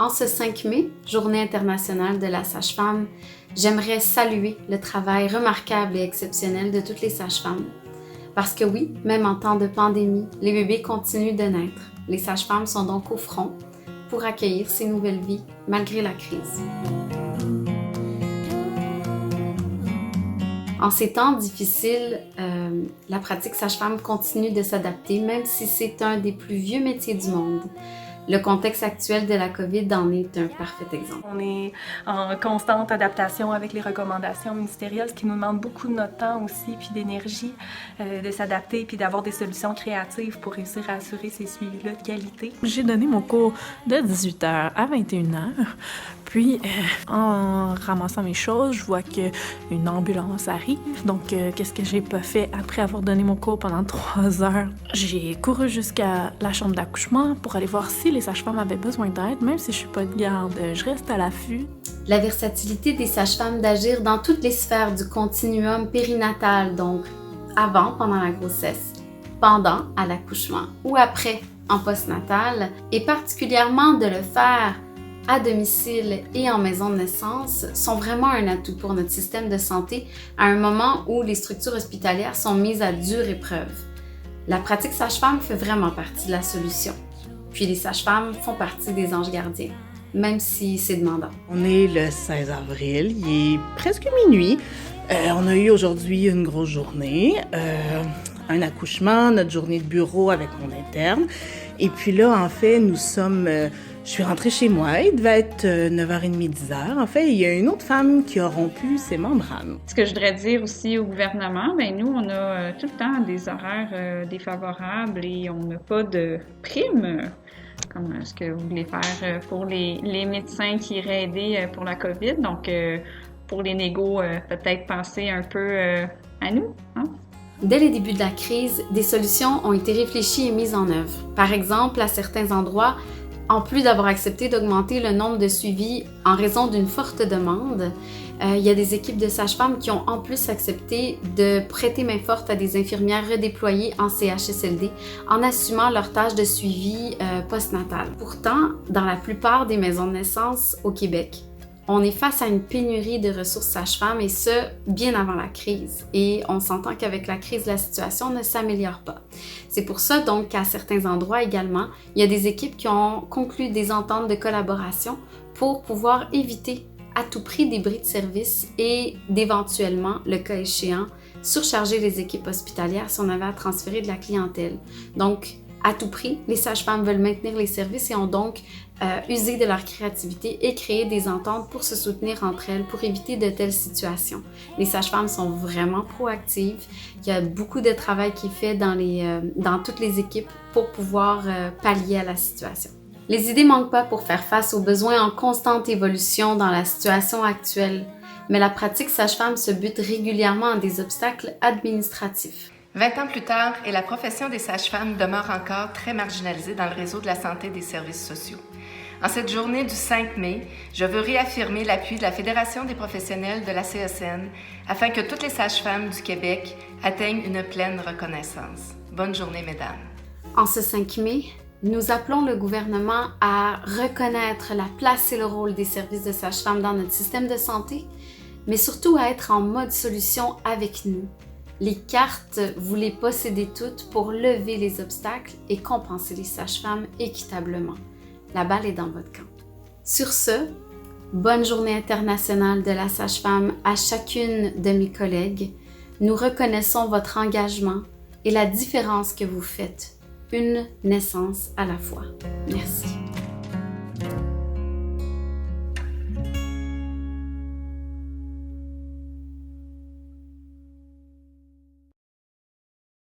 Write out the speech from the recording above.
En ce 5 mai, Journée internationale de la sage-femme, j'aimerais saluer le travail remarquable et exceptionnel de toutes les sages-femmes. Parce que oui, même en temps de pandémie, les bébés continuent de naître. Les sages-femmes sont donc au front pour accueillir ces nouvelles vies malgré la crise. En ces temps difficiles, la pratique sage-femme continue de s'adapter, même si c'est un des plus vieux métiers du monde. Le contexte actuel de la COVID en est un parfait exemple. On est en constante adaptation avec les recommandations ministérielles, ce qui nous demande beaucoup de notre temps aussi, puis d'énergie, de s'adapter, puis d'avoir des solutions créatives pour réussir à assurer ces suivis-là de qualité. J'ai donné mon cours de 18h à 21h. Puis, en ramassant mes choses, je vois qu'une ambulance arrive. Donc, qu'est-ce que j'ai pas fait après avoir donné mon cours pendant 3 heures? J'ai couru jusqu'à la chambre d'accouchement pour aller voir si les sages-femmes avaient besoin d'aide. Même si je suis pas de garde, je reste à l'affût. La versatilité des sages-femmes d'agir dans toutes les sphères du continuum périnatal, donc avant, pendant la grossesse, pendant, à l'accouchement ou après, en postnatal, et particulièrement de le faire à domicile et en maison de naissance sont vraiment un atout pour notre système de santé à un moment où les structures hospitalières sont mises à dure épreuve. La pratique sage-femme fait vraiment partie de la solution. Puis les sages-femmes font partie des anges gardiens, même si c'est demandant. On est le 16 avril, il est presque minuit. On a eu aujourd'hui une grosse journée, un accouchement, notre journée de bureau avec mon interne. Et puis là, en fait, je suis rentrée chez moi, il devait être 9h30, 10h. En fait, il y a une autre femme qui a rompu ses membranes. Ce que je voudrais dire aussi au gouvernement, nous, on a tout le temps des horaires défavorables et on n'a pas de primes, comme ce que vous voulez faire pour les médecins qui iraient aider pour la COVID. Donc, pour les négos, peut-être penser un peu à nous, hein? Dès les débuts de la crise, des solutions ont été réfléchies et mises en œuvre. Par exemple, à certains endroits, en plus d'avoir accepté d'augmenter le nombre de suivis en raison d'une forte demande, il y a des équipes de sages-femmes qui ont en plus accepté de prêter main forte à des infirmières redéployées en CHSLD en assumant leurs tâches de suivi postnatal. Pourtant, dans la plupart des maisons de naissance au Québec, on est face à une pénurie de ressources sages-femmes et ce, bien avant la crise. Et on s'entend qu'avec la crise, la situation ne s'améliore pas. C'est pour ça donc qu'à certains endroits également, il y a des équipes qui ont conclu des ententes de collaboration pour pouvoir éviter à tout prix des bris de service et d'éventuellement, le cas échéant, surcharger les équipes hospitalières si on avait à transférer de la clientèle. Donc, à tout prix, les sages-femmes veulent maintenir les services et ont donc usé de leur créativité et créé des ententes pour se soutenir entre elles, pour éviter de telles situations. Les sages-femmes sont vraiment proactives. Il y a beaucoup de travail qui est fait dans toutes les équipes pour pouvoir pallier à la situation. Les idées manquent pas pour faire face aux besoins en constante évolution dans la situation actuelle, mais la pratique sage-femme se bute régulièrement à des obstacles administratifs. 20 ans plus tard, et la profession des sages-femmes demeure encore très marginalisée dans le réseau de la santé et des services sociaux. En cette journée du 5 mai, je veux réaffirmer l'appui de la Fédération des professionnels de la CESN afin que toutes les sages-femmes du Québec atteignent une pleine reconnaissance. Bonne journée, mesdames. En ce 5 mai, nous appelons le gouvernement à reconnaître la place et le rôle des services de sages-femmes dans notre système de santé, mais surtout à être en mode solution avec nous. Les cartes, vous les possédez toutes pour lever les obstacles et compenser les sages-femmes équitablement. La balle est dans votre camp. Sur ce, bonne journée internationale de la sage-femme à chacune de mes collègues. Nous reconnaissons votre engagement et la différence que vous faites, une naissance à la fois. Merci.